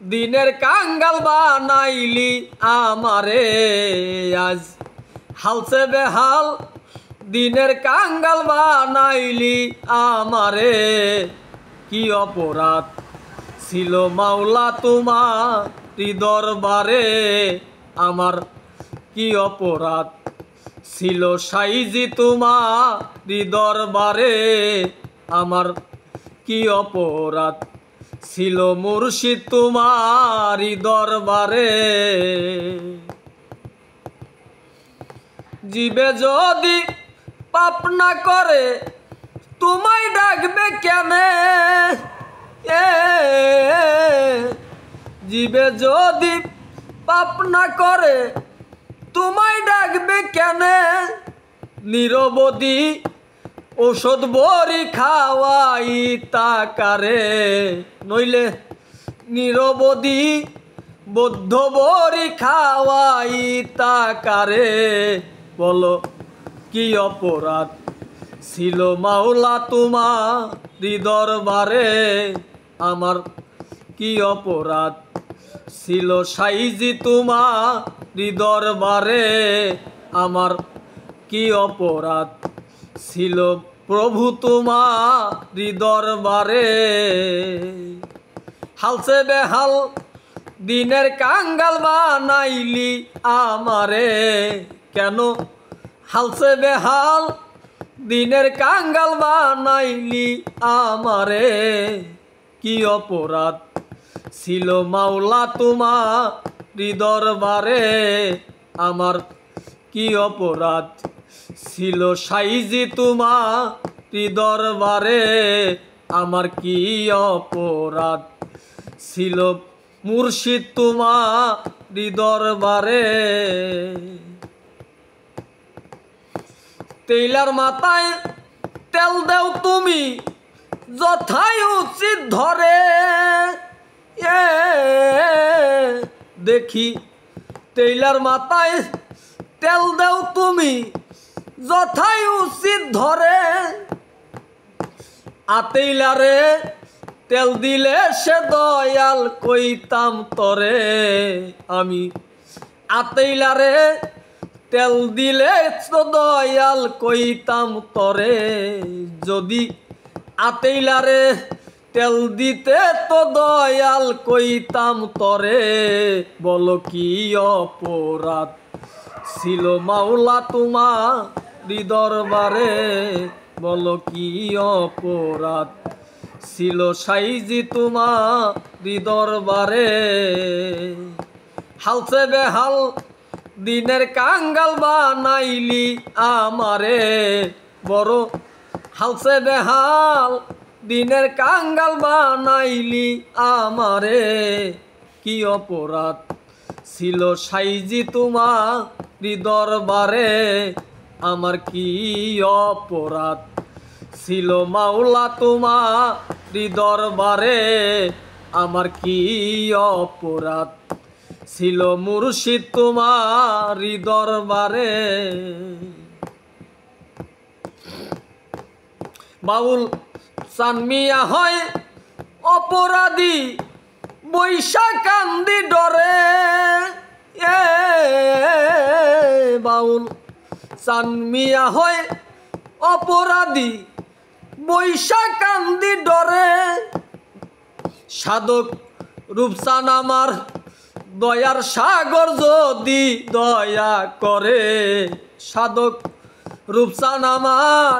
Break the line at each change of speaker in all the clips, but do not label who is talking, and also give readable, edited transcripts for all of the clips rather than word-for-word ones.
দিনের কাঙ্গাল বানাইলি আমারে আজ হালছে বেহাল দিনের কাঙ্গাল বানাইলি আমারে কি অপরাধ ছিল মাওলা তোমার দরবারে আমার কি অপরাধ ছিল সাইজি তোমার দরবারে আমার কি অপরাধ ছিল মুর্শিদ তোমারি দরবারে জীবে যদি পাপ না করে তোমায় ডাকবে কেনে জীবে যদি পাপ না করে তোমায় ডাকবে কেনে নিরবধি ওষুধ বড়ি খাওয়াই তাকারে নইলে নিরবধি বদ্ধ বড়ি খাওয়াই তাকারে বলো কি অপরাধ ছিল মাওলা তোমার দরবারে আমার কি অপরাধ ছিল সাইজি তোমার দরবারে আমার কি অপরাধ ছিল প্রভু তোমার দরবারে হালছে বেহাল দিনের কাঙ্গাল বানাইলি আমারে কেন হালছে বেহাল দিনের কাঙ্গাল বানাইলি আমারে কি অপরাধ ছিল মাওলা তোমার দরবারে আমার কি অপরাধ ছিল সাইজি তোমার দরবারে আমার কি অপরাধ ছিল মুর্শিদ তোমার দরবারে তেইলার মাথায় তেল দেও তুমি যথাই উচিত ধরে দেখি তেইলার মাথায় তেল দেও তুমি যথাই উচিত ধরে আতেইলারে তেল দিলে সে দয়াল কইতাম তরে আমি আতেইলারে তেল দিলে তো দয়াল কইতাম তরে যদি আতেইলারে তেল দিতে তো দয়াল কইতাম তরে বলো কি অপরাধ ছিল মাওলা তোমার দরবারে বলো কি অপরাধ ছিল সাইজি তোমার দরবারে হালছে বেহাল দিনের কাঙ্গাল বানাইলি আমারে বড় হালছে বেহাল দিনের কাঙ্গাল বানাইলি আমারে কি অপরাধ ছিল সাইজি তোমার দরবারে আমার কি অপরাধ ছিল মাওলা তোমার দরবারে আমার কি অপরাধ ছিল মুর্শিদ তোমার দরবারে বাউল চানমিয়া হয় অপরাধী বৈশা কান্দি ডরে বাউল চানমিয়া হয় অপরাধী বৈশা কান্দি ডরে সাধক রূপসান আমার দয়ার সাগর যদি দয়া করে সাধক রূপসান আমার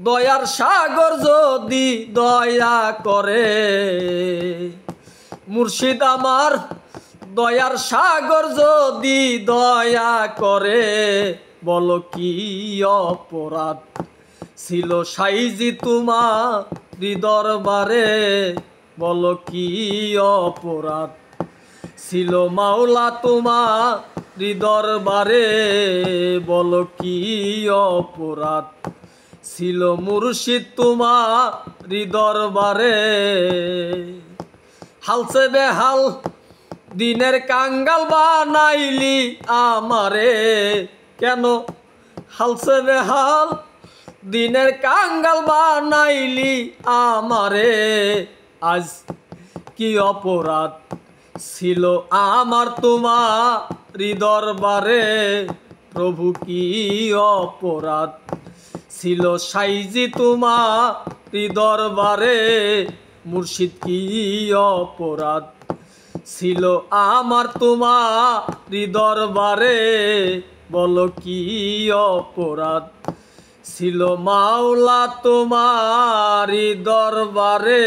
দয়ার সাগর যদি দয়া করে মুর্শিদ আমার দয়ার সাগর যদি দয়া করে বলো কি অপরাধ ছিল সাইজি তোমার দরবারে বলো কি অপরাধ ছিল মাওলা তোমার দরবারে বলো কি অপরাধ ছিল মুর্শিদ তোমার দরবারে হালছে বেহাল দিনের কাঙ্গাল বানাইলি আমারে কেন হালছে বেহাল দিনের কাঙ্গাল বানাইলি আমারে আজ কি অপরাধ ছিল আমার তোমারি দরবারে প্রভু কি অপরাধ ছিল সাইজি তোমারি দরবারে মুর্শিদ কি অপরাধ ছিল আমার তোমারি দরবারে বলো কি অপরাধ ছিল মাওলা তোমারি দরবারে।